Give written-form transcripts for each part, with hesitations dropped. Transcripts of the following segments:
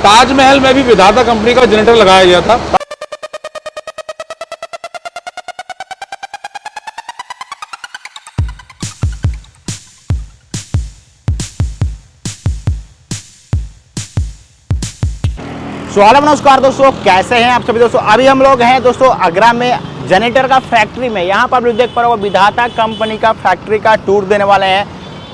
ताजमहल में भी विधाता कंपनी का जनरेटर लगाया गया था। नमस्कार दोस्तों, कैसे हैं आप सभी दोस्तों। अभी हम लोग हैं दोस्तों आगरा में जनरेटर का फैक्ट्री में। यहाँ पर आप लोग देख पा रहे हो विधाता कंपनी का फैक्ट्री का टूर देने वाले हैं।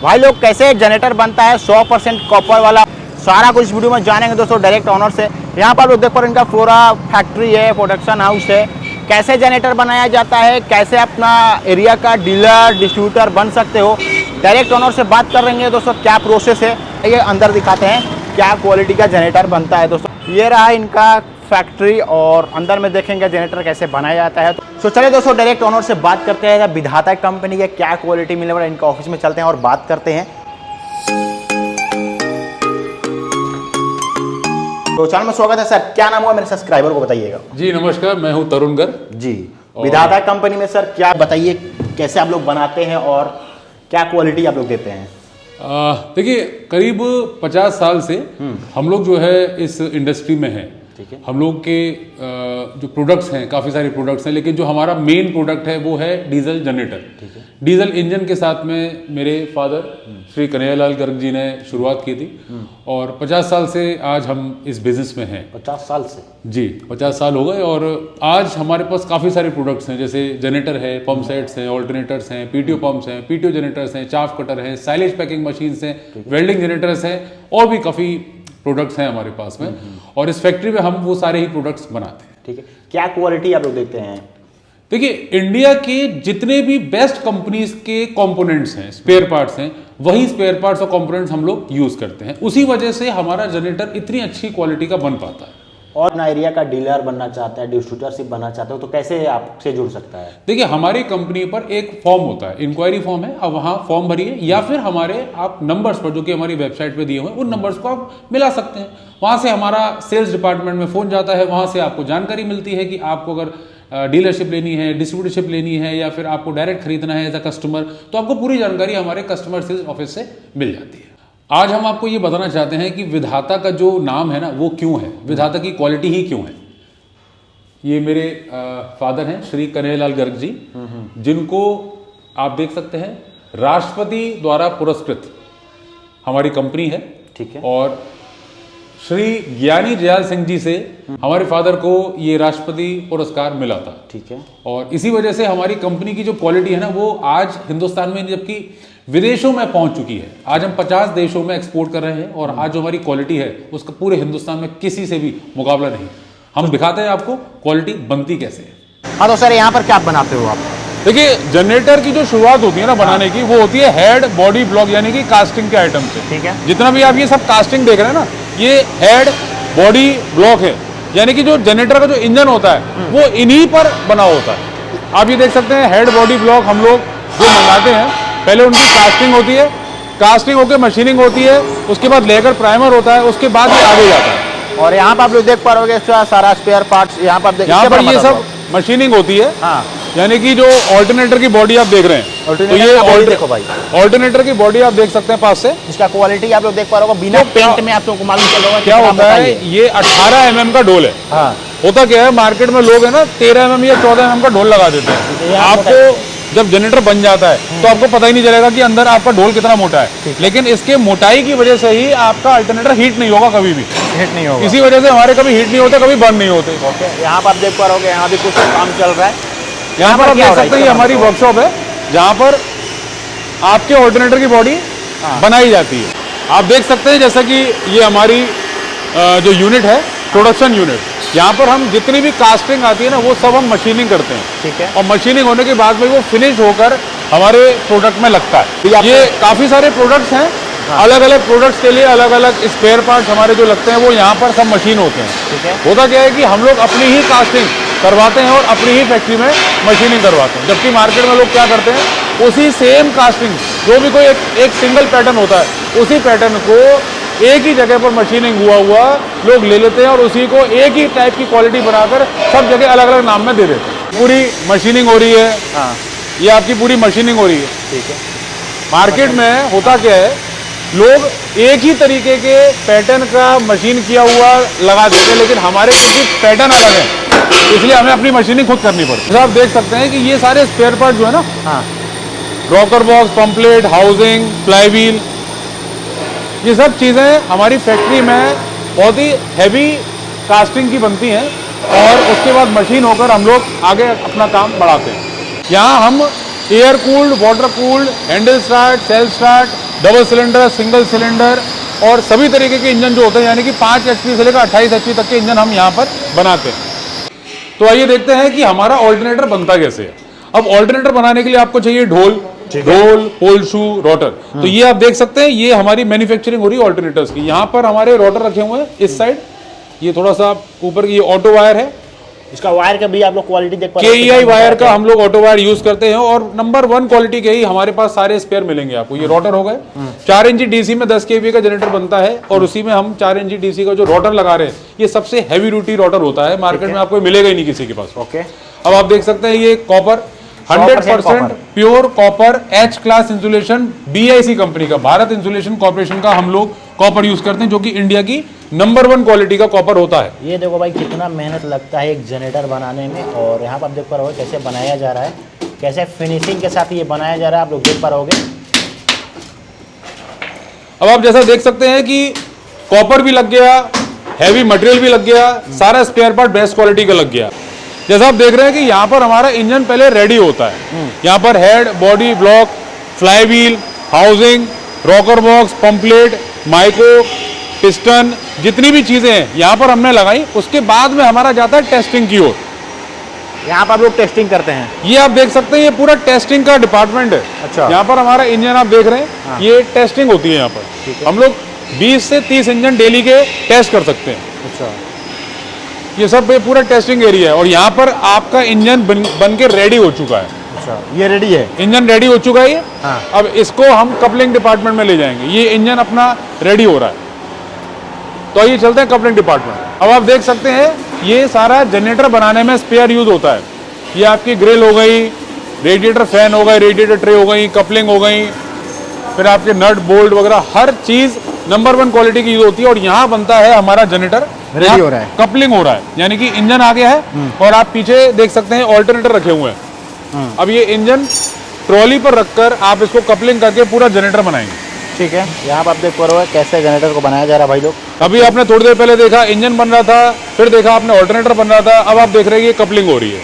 भाई लोग कैसे जनरेटर बनता है 100% कॉपर वाला, सारा कुछ इस वीडियो में जानेंगे दोस्तों डायरेक्ट ऑनर से। यहाँ पर आप लोग देख पा रहे हो इनका पूरा फैक्ट्री है, प्रोडक्शन हाउस है, कैसे जनरेटर बनाया जाता है, कैसे अपना एरिया का डीलर डिस्ट्रीब्यूटर बन सकते हो। डायरेक्ट ऑनर से बात कर रहे हैं दोस्तों, क्या प्रोसेस है ये अंदर दिखाते हैं, क्या क्वालिटी का जनरेटर बनता है दोस्तों। ये रहा इनका फैक्ट्री और अंदर में देखेंगे जनरेटर कैसे बनाया जाता है। तो चलिए दोस्तों डायरेक्ट ऑनर से बात करते हैं, विधाता कंपनी के क्या क्वालिटी मिलने वाला है। इनका ऑफिस में चलते हैं और बात करते हैं। तो चैनल में स्वागत है सर, क्या नाम हुआ मेरे सब्सक्राइबर को बताइएगा। जी नमस्कार, मैं हूं तरुण गर्ग जी। विधाता कंपनी में सर क्या बताइए, कैसे आप लोग बनाते हैं और क्या क्वालिटी आप लोग देते हैं। देखिए करीब 50 साल से हम लोग जो है इस इंडस्ट्री में हैं। ठीक है। हम लोग के जो प्रोडक्ट्स हैं, काफ़ी सारे प्रोडक्ट्स हैं, लेकिन जो हमारा मेन प्रोडक्ट है वो है डीजल जनरेटर। ठीक है। डीजल इंजन के साथ में मेरे फादर श्री कन्हैयालाल गर्ग जी ने शुरुआत की थी और 50 साल से आज हम इस बिजनेस में हैं। 50 साल से जी 50 साल हो गए और आज हमारे पास काफ़ी सारे प्रोडक्ट्स हैं, जैसे जनरेटर है, पंप सेट्स हैं, ऑल्टरनेटर्स हैं, पीटीओ पंप्स हैं, पीटीओ जनरेटर्स हैं, चाफ कटर हैं, साइलेज पैकिंग मशीन्स हैं, वेल्डिंग जनरेटर्स हैं और भी काफ़ी प्रोडक्ट्स हैं हमारे पास में। और इस फैक्ट्री में हम वो सारे ही प्रोडक्ट्स बनाते हैं। ठीक है। क्या क्वालिटी आप लोग देखते हैं। देखिए इंडिया के जितने भी बेस्ट कंपनीज के कंपोनेंट्स हैं, स्पेयर पार्ट्स हैं, वही स्पेयर पार्ट्स और कंपोनेंट्स हम लोग यूज करते हैं। उसी वजह से हमारा जनरेटर इतनी अच्छी क्वालिटी का बन पाता है। और अपना एरिया का डीलर बनना चाहता है, डिस्ट्रीब्यूटरशिप बनना चाहते हो तो कैसे आपसे जुड़ सकता है। देखिए हमारी कंपनी पर एक फॉर्म होता है, इंक्वायरी फॉर्म है, आप वहाँ फॉर्म भरिए या फिर हमारे आप नंबर्स पर जो कि हमारी वेबसाइट पे दिए हुए हैं उन नंबर्स को आप मिला सकते हैं। वहाँ से हमारा सेल्स डिपार्टमेंट में फ़ोन जाता है, वहाँ से आपको जानकारी मिलती है कि आपको अगर डीलरशिप लेनी है, डिस्ट्रीब्यूटरशिप लेनी है या फिर आपको डायरेक्ट खरीदना है एज अ कस्टमर, तो आपको पूरी जानकारी हमारे कस्टमर सेल्स ऑफिस से मिल जाती है। आज हम आपको ये बताना चाहते हैं कि विधाता का जो नाम है ना वो क्यों है, विधाता की क्वालिटी ही क्यों है। ये मेरे फादर हैं श्री कन्हैयालाल गर्ग जी, जिनको आप देख सकते हैं राष्ट्रपति द्वारा पुरस्कृत हमारी कंपनी है। ठीक है। और श्री ज्ञानी जयाल सिंह जी से हमारे फादर को ये राष्ट्रपति पुरस्कार मिला था। ठीक है। और इसी वजह से हमारी कंपनी की जो क्वालिटी है ना वो आज हिंदुस्तान में, जबकि विदेशों में पहुंच चुकी है। आज हम 50 देशों में एक्सपोर्ट कर रहे हैं और आज जो हमारी क्वालिटी है उसका पूरे हिंदुस्तान में किसी से भी मुकाबला नहीं। हम दिखाते हैं आपको क्वालिटी बनती कैसे है। हाँ तो सर यहाँ पर क्या बनाते हो आप। देखिए जनरेटर की जो शुरुआत होती है ना बनाने की, वो होती है हेड बॉडी ब्लॉक यानी कि कास्टिंग के आइटम से। ठीक है। जितना भी आप ये सब कास्टिंग देख रहे हैं ना, ये हेड बॉडी ब्लॉक है, यानी कि जो जनरेटर का जो इंजन होता है वो इन्हीं पर बना होता है। आप ये देख सकते हैं हेड बॉडी ब्लॉक हम लोग जो मंगाते हैं, पहले उनकी कास्टिंग होती है, कास्टिंग होकर मशीनिंग होती है, उसके बाद लेकर प्राइमर होता है, उसके बाद ये आगे जाता है। और यहाँ पर आप लोग देख पा रहे हो सारा स्पेयर पार्ट्स यहाँ पर ये सब मशीनिंग होती है। हाँ। यानी कि जो ऑल्टरनेटर की बॉडी आप देख रहे हैं, तो ये देखो भाई, ऑल्टरनेटर की बॉडी आप देख सकते हैं पास से। इसका क्वालिटी आप लोग देख पा रहे हो, बिना पेंट में आप लोगों को मालूम चल रहा है क्या होता है। ये 18 mm का ढोल है। हाँ। होता क्या है, मार्केट में लोग है ना 13 mm या 14 mm का ढोल लगा देते हैं। आपको जब जनरेटर बन जाता है तो आपको पता ही नहीं चलेगा कि अंदर आपका ढोल कितना मोटा है, लेकिन इसके मोटाई की वजह से ही आपका अल्टरनेटर हीट नहीं होगा, कभी भी हीट नहीं होगा। इसी वजह से हमारे कभी हीट नहीं होते, कभी बंद नहीं होते। ओके। यहाँ पर आप देख पा रहे हो यहाँ भी कुछ काम चल रहा है। यहाँ पर आप देख सकते हैं ये हमारी वर्कशॉप है जहाँ पर आपके ऑल्टरनेटर की बॉडी बनाई जाती है। आप देख सकते हैं जैसा कि ये हमारी जो यूनिट है, प्रोडक्शन यूनिट, यहाँ पर हम जितनी भी कास्टिंग आती है ना वो सब हम मशीनिंग करते हैं। ठीक है। और मशीनिंग होने के बाद में वो फिनिश होकर हमारे प्रोडक्ट में लगता है। ये काफ़ी सारे प्रोडक्ट्स हैं। हाँ। अलग अलग प्रोडक्ट्स के लिए अलग अलग स्पेयर पार्ट्स हमारे जो लगते हैं वो यहाँ पर सब मशीन होते हैं। ठीक है। होता क्या है कि हम लोग अपनी ही कास्टिंग करवाते हैं और अपनी ही फैक्ट्री में मशीनिंग करवाते हैं, जबकि मार्केट में लोग क्या करते हैं उसी सेम कास्टिंग, जो भी कोई एक सिंगल पैटर्न होता है उसी पैटर्न को एक ही जगह पर मशीनिंग हुआ लोग ले लेते हैं और उसी को एक ही टाइप की क्वालिटी बनाकर सब जगह अलग अलग नाम में दे देते हैं। पूरी मशीनिंग हो रही है। हाँ। ये आपकी पूरी मशीनिंग हो रही है। ठीक है। मार्केट में होता क्या है लोग एक ही तरीके के पैटर्न का मशीन किया हुआ लगा देते हैं, लेकिन हमारे क्योंकि पैटर्न अलग है इसलिए हमें अपनी मशीनिंग खुद करनी पड़ती है। आप देख सकते हैं कि ये सारे स्पेयर पार्ट जो है ना, हाँ, rocker box, pamphlet, housing, flywheel, ये सब चीज़ें हमारी फैक्ट्री में बहुत ही हैवी कास्टिंग की बनती हैं और उसके बाद मशीन होकर हम लोग आगे अपना काम बढ़ाते हैं। यहाँ हम air cooled, water cooled, handle start, self start, double cylinder, single cylinder और सभी तरीके के इंजन जो होते हैं, यानी कि 5 HP से लेकर 28 HP तक के इंजन हम यहाँ पर बनाते हैं। तो आइए देखते हैं कि हमारा ऑल्टरनेटर बनता कैसे है। अब ऑल्टरनेटर बनाने के लिए आपको चाहिए ढोल, पोल शू, रोटर। तो ये आप देख सकते हैं, ये हमारी मैन्युफैक्चरिंग हो रही है ऑल्टरनेटर्स की। यहाँ पर हमारे रोटर रखे हुए हैं इस साइड, ये थोड़ा सा ऊपर की, ये ऑटो वायर है। इसका वायर का भी आप लोग क्वालिटी देख पा रहे हैं, KEI वायर का हम लोग ऑटो वायर यूज करते हैं और नंबर 1 क्वालिटी के ही हमारे पास सारे स्पेयर मिलेंगे आपको। ये रोटर हो गए, 4 इंची डीसी में 10 kVA का जनरेटर बनता है और उसी में हम 4 इंची डीसी का जो रोटर लगा रहे हैं, ये सबसे हैवी ड्यूटी रोटर होता है, मार्केट में आपको मिलेगा ही नहीं किसी के पास। ओके, अब आप देख सकते हैं ये copper 100% pure copper H class insulation, BIC company का, भारत इंसुलेशन कॉर्पोरेशन का हम लोग कॉपर यूज करते हैं, जो कि इंडिया की नंबर 1 क्वालिटी का कॉपर होता है। ये देखो भाई कितना मेहनत लगता है एक जनरेटर बनाने में, और यहाँ पर आप देख पा रहे हो कैसे बनाया जा रहा है, कैसे फिनिशिंग के साथ ये बनाया जा रहा है, आप लोग देख पा रहोगे। अब आप जैसा देख सकते हैं कि कॉपर भी लग गया, हैवी मटेरियल भी लग गया, सारा स्पेयर पार्ट बेस्ट क्वालिटी का लग गया। जैसा आप देख रहे हैं कि यहाँ पर हमारा इंजन पहले रेडी होता है। यहाँ पर head, body, block, flywheel, housing, rocker box, पंपलेट, माइको, पिस्टन, जितनी भी चीजें हैं यहाँ पर हमने लगाई। उसके बाद में हमारा जाता है टेस्टिंग की ओर। यहाँ पर आप लोग टेस्टिंग करते हैं। ये आप देख सकते हैं, ये पूरा टेस्टिंग का डिपार्टमेंट है। अच्छा। यहाँ पर हमारा इंजन आप देख रहे हैं, हाँ। ये टेस्टिंग होती है यहाँ पर। हम लोग 20 से 30 इंजन डेली के टेस्ट कर सकते हैं। अच्छा, ये सब पूरा टेस्टिंग एरिया है और यहाँ पर आपका इंजन बन के रेडी हो चुका है। अच्छा, ये रेडी है, इंजन रेडी हो चुका है ये। हाँ। अब इसको हम कपलिंग डिपार्टमेंट में ले जाएंगे। ये इंजन अपना रेडी हो रहा है, तो आइए चलते हैं कपलिंग डिपार्टमेंट। अब आप देख सकते हैं, ये सारा जनरेटर बनाने में स्पेयर यूज होता है। ये आपकी ग्रिल हो गई, रेडिएटर फैन हो गए, रेडिएटर ट्रे हो गई, कपलिंग हो गई, फिर आपके नट बोल्ट वगैरह, हर चीज नंबर 1 क्वालिटी की यूज होती है। और यहाँ बनता है हमारा जनरेटर, रेडी हो रहा है, कपलिंग हो रहा है, यानी कि इंजन आ गया है और आप पीछे देख सकते हैं ऑल्टरनेटर रखे हुए हैं। अब ये इंजन ट्रॉली पर रखकर आप इसको कपलिंग करके पूरा जनरेटर बनाएंगे। ठीक है, यहाँ पर आप देख पा रहे हो कैसे जनरेटर को बनाया जा रहा है भाई लोग। अभी आपने थोड़ी देर पहले देखा इंजन बन रहा था, फिर देखा आपने ऑल्टरनेटर बन रहा था, अब आप देख रहे हैं ये कपलिंग हो रही है।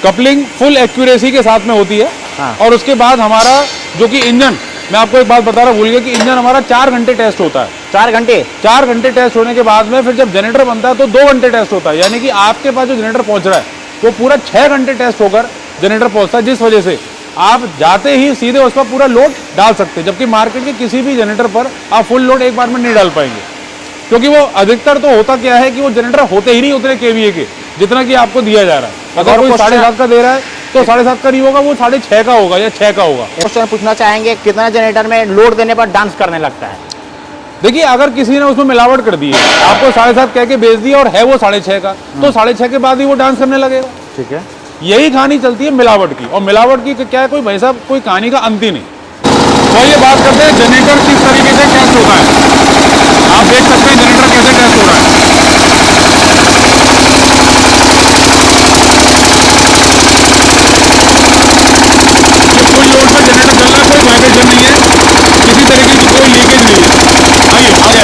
कपलिंग फुल एक्यूरेसी के साथ में होती है। हाँ। और उसके बाद हमारा जो कि इंजन, मैं आपको एक बात बता रहा भूल गया कि इंजन हमारा 4 घंटे टेस्ट होता है। 4 घंटे? 4 घंटे टेस्ट होने के बाद में फिर जब जनरेटर बनता है तो 2 घंटे टेस्ट होता है, यानी कि आपके पास जो जनरेटर पहुंच रहा है वो पूरा 6 घंटे टेस्ट होकर जनरेटर पहुंचता है, जिस वजह से आप जाते ही सीधे उस पर पूरा लोड डाल सकते हैं। जबकि मार्केट के किसी भी जनरेटर पर आप फुल लोड एक बार में नहीं डाल पाएंगे, क्योंकि वो अधिकतर तो होता क्या है कि वो जनरेटर होते ही नहीं उतने KVA के जितना कि आपको दिया जा रहा है। अगर कोई 7.5 का दे रहा है तो 7.5 का नहीं होगा, वो 6.5 का होगा या 6 का होगा। क्वेश्चन पूछना चाहेंगे, कितना जनरेटर में लोड देने पर डांस करने लगता है? देखिए, अगर किसी ने उसमें मिलावट कर दी है, आपको 7.5 कह के बेच दिया और है वो 6.5 का, तो 6.5 के बाद ही वो डांस करने लगेगा। ठीक है, यही कहानी चलती है मिलावट की। और मिलावट की क्या है, कोई भाई साहब कोई कहानी का अंत ही नहीं। तो ये बात करते हैं जनरेटर किस तरीके से टेस्ट होता है। आप देख सकते हैं जनरेटर कैसे टेस्ट हो रहा है। फुल लोड पे जनरेटर चल रहा है, कोई वाइब्रेशन नहीं है, किसी तरीके की कोई लीकेज नहीं है। आइए आगे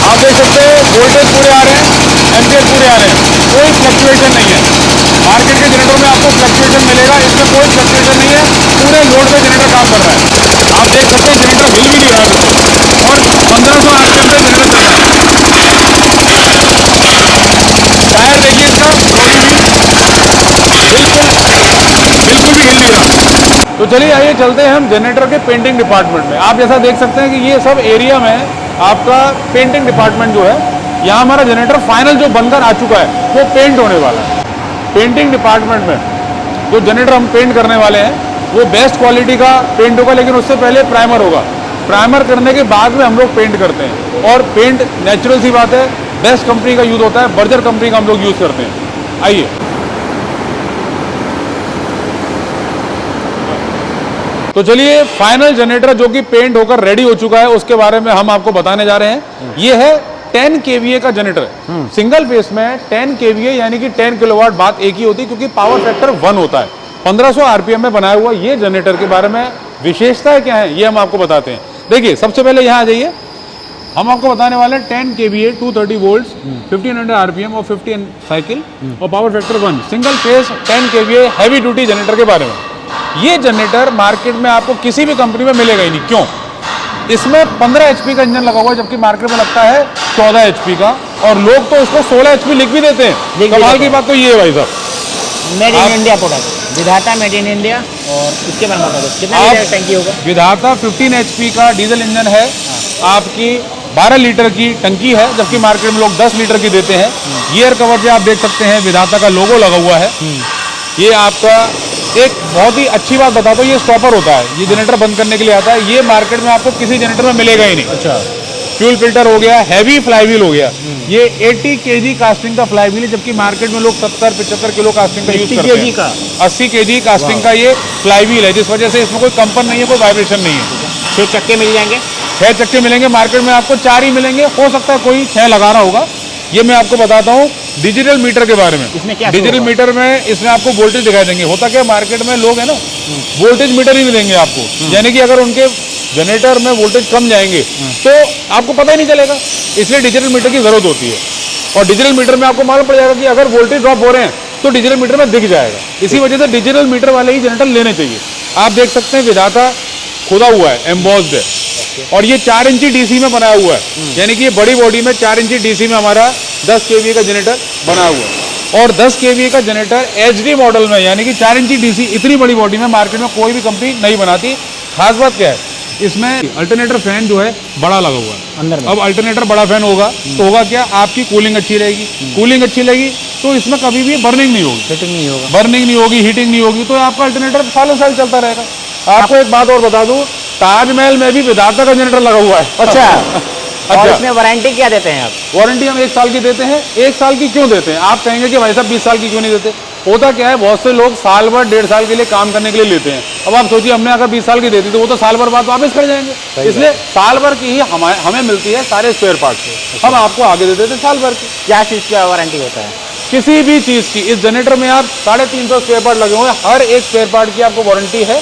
आप देख सकते हैं, वोल्टेज पूरे आ रहे हैं, एम्पियर पूरे आ रहे हैं, कोई फ्लक्चुएशन नहीं है। मार्केट के जनरेटर में आपको फ्लक्चुएशन मिलेगा, इसमें कोई फ्लक्चुएशन नहीं है, पूरे लोड पे जनरेटर काम कर रहा है। आप देख सकते हैं जनरेटर हिल भी नहीं रहा है और 1500 आरपीएम पे जनरेटर चल रहा है। टायर देखिए इसका, बॉडी भी बिल्कुल भी हिल नहीं रहा। तो चलिए आइए चलते हैं हम जनरेटर के पेंटिंग डिपार्टमेंट में। आप जैसा देख सकते हैं कि ये सब एरिया में आपका पेंटिंग डिपार्टमेंट जो है, यहाँ हमारा जनरेटर फाइनल जो बनकर आ चुका है वो पेंट होने वाला है। पेंटिंग डिपार्टमेंट में जो जनरेटर हम पेंट करने वाले हैं वो बेस्ट क्वालिटी का पेंट होगा, लेकिन उससे पहले प्राइमर होगा। प्राइमर करने के बाद में हम लोग पेंट करते हैं। और पेंट नेचुरल सी बात है, बेस्ट कंपनी का यूज होता है, बर्जर कंपनी का हम लोग यूज करते हैं। आइए, तो चलिए फाइनल जनरेटर जो कि पेंट होकर रेडी हो चुका है उसके बारे में हम आपको बताने जा रहे हैं। ये है 10 kVA का जनरेटर है, सिंगल फेस में 10 kVA यानी कि 10 किलोवाट। बात एक ही होती है क्योंकि पावर फैक्टर 1 होता है। 1500 आरपीएम में बनाया हुआ ये जनरेटर के बारे में विशेषताएं क्या है ये हम आपको बताते हैं। देखिए, सबसे पहले यहाँ आ जाइए, हम आपको बताने वाले हैं 10 kVA 230 वोल्ट्स 1500 आरपीएम और 50 साइकिल और power factor 1 single phase 10 kVA heavy duty generator के बारे में। ये जनरेटर मार्केट में आपको किसी भी कंपनी में मिलेगा ही नहीं। क्यों? इसमें 15 HP का इंजन लगा हुआ है जबकि मार्केट में लगता है 14 HP का, और लोग तो इसको 16 HP लिख भी देते हैं। कमाल की बात तो ये है भाई साहब। मेड इन इंडिया प्रोडक्ट, विधाता मेड इन इंडिया। और इसके बारे में बता दो कितना लीटर टंकी होगा? विधाता 15 HP का डीजल इंजन है, आपकी 12 लीटर की टंकी है जबकि मार्केट में लोग 10 लीटर की देते हैं। गियर कवर जो आप देख सकते हैं विधाता का लोगो लगा हुआ है। ये आपका एक बहुत ही अच्छी बात बताता हूँ, ये स्टॉपर होता है, ये जनरेटर बंद करने के लिए आता है। ये मार्केट में आपको किसी जनरेटर में मिलेगा ही नहीं। अच्छा, फ्यूल फिल्टर हो गया, हैवी फ्लाईव्हील हो गया। ये 80 kg कास्टिंग का फ्लाईव्हील है जबकि मार्केट में लोग 70-75 किलो कास्टिंग का यूज करते हैं। 80 kg कास्टिंग का ये फ्लाईव्हील है, जिस वजह से इसमें कोई कंपन नहीं है, कोई वाइब्रेशन नहीं है। 6 चक्के मिल जाएंगे? 6 चक्के मिलेंगे, मार्केट में आपको 4 ही मिलेंगे, हो सकता है कोई 6 लगा रहा होगा। ये मैं आपको बताता हूँ डिजिटल मीटर के बारे में। इसमें क्या डिजिटल मीटर में इसमें आपको वोल्टेज दिखाई देंगे। होता क्या मार्केट में लोग है ना वोल्टेज मीटर ही नहीं देंगे आपको, यानी कि अगर उनके जनरेटर में वोल्टेज कम जाएंगे तो आपको पता ही नहीं चलेगा, इसलिए डिजिटल मीटर की जरूरत होती है। और डिजिटल मीटर में आपको मालूम पड़ जाएगा कि अगर वोल्टेज ड्रॉप हो रहे हैं तो डिजिटल मीटर में दिख जाएगा। इसी वजह से डिजिटल मीटर वाले ही जनरेटर लेने चाहिए। आप देख सकते हैं विधाता खुदा हुआ है, एम्बॉस्ड है, और ये 4 इंची डीसी में बनाया हुआ है, यानी कि ये बड़ी बॉडी में 4 इंची डीसी में हमारा 10 kVA का जनरेटर बना हुआ है। और 10 kVA का जनरेटर HD मॉडल में, यानी कि 4 इंची डीसी इतनी बड़ी बॉडी में मार्केट में कोई भी कंपनी नहीं बनाती। खास बात क्या है, इसमें अल्टरनेटर फैन जो है बड़ा लगा हुआ है अंदर में। अब अल्टरनेटर बड़ा फैन होगा तो होगा क्या, आपकी कूलिंग अच्छी रहेगी। कूलिंग अच्छी लगेगी तो इसमें कभी भी बर्निंग नहीं होगी, हीटिंग नहीं होगा, बर्निंग नहीं होगी, हीटिंग नहीं होगी, तो आपका अल्टरनेटर सालों साल चलता रहेगा। आपको एक बात और बता दूं, ताजमहल में भी विधाता का जनरेटर लगा हुआ है। अच्छा। और इसमें वारंटी क्या देते हैं आप? वारंटी हम 1 साल की देते हैं। 1 साल की क्यों देते हैं? आप कहेंगे कि भाई साहब 20 साल की क्यों नहीं देते? होता क्या है, बहुत से लोग साल भर 1.5 साल के लिए काम करने के लिए लेते हैं। अब आप सोचिए, हमने अगर 20 साल की देती तो वो तो साल भर बाद वापस कर जाएंगे। इसलिए साल भर की ही हमें मिलती है सारे स्पेयर पार्ट्स। हम आपको आगे दे देते हैं साल भर की। क्या चीज़ का वारंटी होता है? किसी भी चीज़ की। इस जनरेटर में आप 350 स्पेयर पार्ट लगे हुए हैं, हर एक स्पेयर पार्ट की आपको वारंटी है।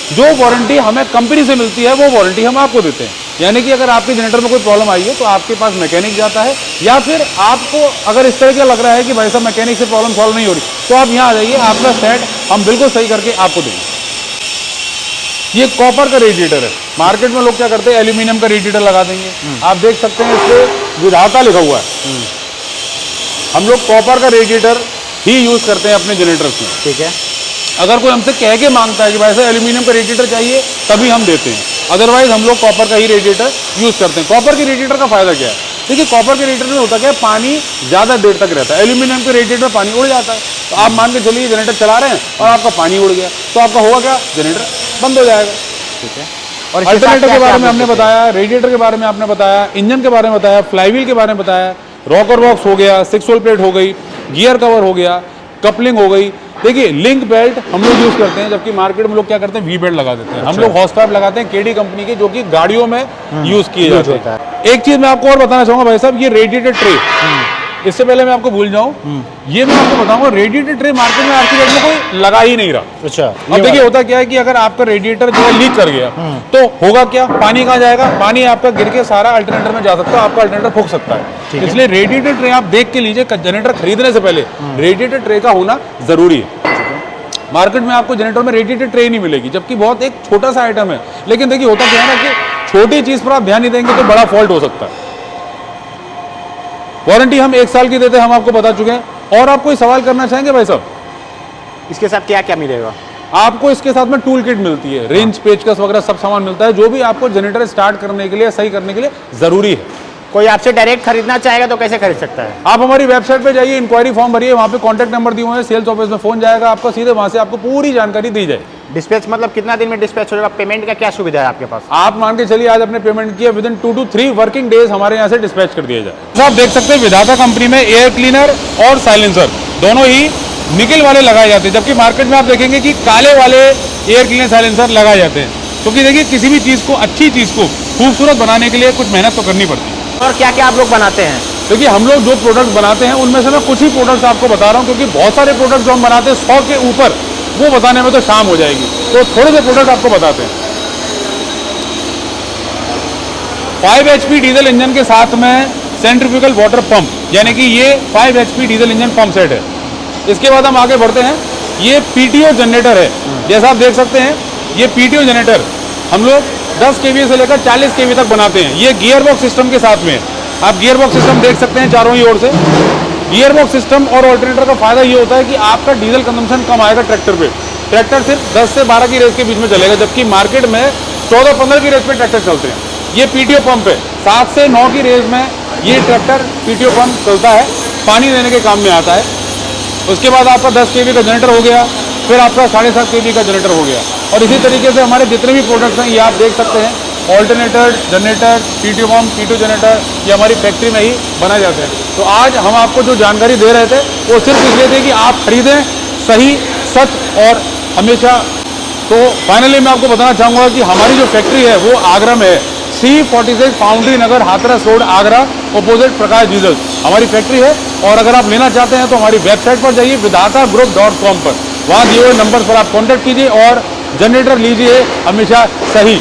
जो वारंटी हमें कंपनी से मिलती है वो वारंटी हम आपको देते हैं। यानी कि अगर आपके जनरेटर में कोई प्रॉब्लम आई है तो आपके पास मैकेनिक जाता है, या फिर आपको अगर इस तरह का लग रहा है कि भाई साहब मैकेनिक से प्रॉब्लम सॉल्व नहीं हो रही तो आप यहाँ आ जाइए, आपका सेट हम बिल्कुल सही करके आपको देंगे। ये कॉपर का रेडिएटर है। मार्केट में लोग क्या करते हैं, एल्यूमिनियम का रेडिएटर लगा देंगे। आप देख सकते हैं इस पे विधाता लिखा हुआ है। हम लोग कॉपर का रेडिएटर ही यूज करते हैं अपने जनरेटर्स में। ठीक है। अगर कोई हमसे कह के मांगता है कि भाई साहब एल्यूमिनियम का रेडिएटर चाहिए, तभी हम देते हैं, अदरवाइज हम लोग कॉपर का ही रेडिएटर यूज करते हैं। कॉपर के रेडिएटर का फायदा क्या है? देखिए, कॉपर के रेडिएटर में होता क्या है, पानी ज़्यादा देर तक रहता है। एल्यूमिनियम के रेडिएटर में पानी उड़ जाता है। तो आप मान के चलिए जनरेटर चला रहे हैं और आपका पानी उड़ गया तो आपका होगा क्या, जनरेटर बंद हो जाएगा। ठीक है। और अल्टरनेटर के बारे में हमने बताया, रेडिएटर के बारे में आपने बताया, इंजन के बारे में बताया, फ्लाईव्हील के बारे में बताया, रॉकर बॉक्स हो गया, 6 होल प्लेट हो गई, गियर कवर हो गया, कपलिंग हो गई। देखिए, लिंक बेल्ट हम लोग यूज करते हैं, जबकि मार्केट में लोग क्या करते हैं, वी बेल्ट लगा देते हैं। हम लोग हॉर्स पाइप लगाते हैं केडी कंपनी के, जो कि गाड़ियों में यूज किए जाते हैं। एक चीज मैं आपको और बताना चाहूंगा भाई साहब, ये रेडिएटर ट्रे, इससे पहले मैं आपको भूल जाऊं, ये मैं आपको बताऊंगा, रेडिएटर ट्रे मार्केट में आज की डेट में कोई लगा ही नहीं रहा। अच्छा। अब देखिए, होता क्या है कि अगर आपका रेडिएटर जो है लीक कर गया तो होगा क्या, पानी कहाँ जाएगा, पानी आपका गिर के सारा अल्टरनेटर में जा सकता है, आपका अल्टरनेटर फूक सकता है। इसलिए रेडिएटर ट्रे आप देख के लीजिए, जनरेटर खरीदने से पहले रेडिएटर ट्रे का होना जरूरी है। मार्केट में आपको जनरेटर में रेडिएटर ट्रे नहीं मिलेगी, जबकि बहुत एक छोटा सा आइटम है। लेकिन देखिए, होता क्या है ना कि छोटी चीज पर आप ध्यान नहीं देंगे तो बड़ा फॉल्ट हो सकता है। वारंटी हम 1 साल की देते हैं, हम आपको बता चुके हैं। और आप कोई सवाल करना चाहेंगे भाई साहब? इसके साथ क्या क्या मिलेगा? आपको इसके साथ में टूल किट मिलती है, रेंज पेचकस वगैरह सब सामान मिलता है, जो भी आपको जनरेटर स्टार्ट करने के लिए, सही करने के लिए जरूरी है। कोई आपसे डायरेक्ट खरीदना चाहेगा तो कैसे खरीद सकता है? आप हमारी वेबसाइट पे जाइए, इंक्वायरी फॉर्म भरिए, वहाँ पे कॉन्टैक्ट नंबर दिए हुए हैं, सेल्स ऑफिस में फोन जाएगा आपका, सीधे वहाँ से आपको पूरी जानकारी दी जाए। डिस्पैच मतलब कितना दिन में डिस्पैच हो जाएगा? पेमेंट का क्या सुविधा है आपके पास? आप मान के चलिए आज अपने पेमेंट किया, विदिन 2 to 3 वर्किंग डेज हमारे यहाँ से डिस्पैच कर दिया जाए। तो आप देख सकते हैं विधाता कंपनी में एयर क्लीनर और साइलेंसर दोनों ही निकल वाले लगाए जाते हैं, जबकि मार्केट में आप देखेंगे कि काले वाले एयर क्लीनर साइलेंसर लगाए जाते हैं। क्योंकि देखिए किसी भी चीज़ को, अच्छी चीज़ को खूबसूरत बनाने के लिए कुछ मेहनत तो करनी पड़ती है। और क्या क्या आप लोग बनाते हैं? देखिए हम लोग जो प्रोडक्ट बनाते हैं उनमें से मैं कुछ ही प्रोडक्ट्स आपको बता रहा हूँ, क्योंकि बहुत सारे प्रोडक्ट जो हम बनाते हैं 100 के ऊपर, वो बताने में तो शाम हो जाएगी। तो थोड़े से प्रोडक्ट आपको बताते हैं। 5 HP डीजल इंजन के साथ में सेंट्रीफ्यूगल वाटर पंप, यानी कि ये 5 HP diesel engine pump set है। इसके बाद हम आगे बढ़ते हैं। ये PTO जनरेटर है, जैसा आप देख सकते हैं। ये PTO जनरेटर हम लोग 10 kVA से लेकर 40 kVA तक बनाते हैं। ये गियर बॉक्स सिस्टम के साथ में है। आप गियर बॉक्स सिस्टम देख सकते हैं चारों ही ओर से। गियर बॉक्स सिस्टम और ऑल्टरनेटर का फायदा ये होता है कि आपका डीजल कंजम्पशन कम आएगा ट्रैक्टर पे। ट्रैक्टर सिर्फ 10 से 12 की रेस के बीच में चलेगा, जबकि मार्केट में 14-15 की रेस पे ट्रैक्टर चलते हैं। ये PTO पंप है, 7 से 9 की रेस में ये ट्रैक्टर PTO पंप चलता है, पानी देने के काम में आता है। उसके बाद आपका 10 kVA का जनरेटर हो गया, फिर आपका 7.5 kVA का जनरेटर हो गया। और इसी तरीके से हमारे जितने भी प्रोडक्ट्स हैं ये आप देख सकते हैं, alternator, generator, PTO pump, PTO generator, ये हमारी फैक्ट्री में ही बनाए जाते हैं। तो आज हम आपको जो जानकारी दे रहे थे वो सिर्फ इसलिए थे कि आप खरीदें सही, सच और हमेशा। तो फाइनली मैं आपको बताना चाहूँगा कि हमारी जो फैक्ट्री है वो आगरा में है। C46 फाउंड्री नगर, हाथरस रोड, आगरा, ऑपोजिट प्रकाश डीजल हमारी फैक्ट्री है। और अगर आप लेना चाहते हैं तो हमारी वेबसाइट पर जाइए vidatagroup.com पर, वहाँ दिए हुए नंबर पर आप कॉन्टैक्ट कीजिए और जनरेटर लीजिए हमेशा सही।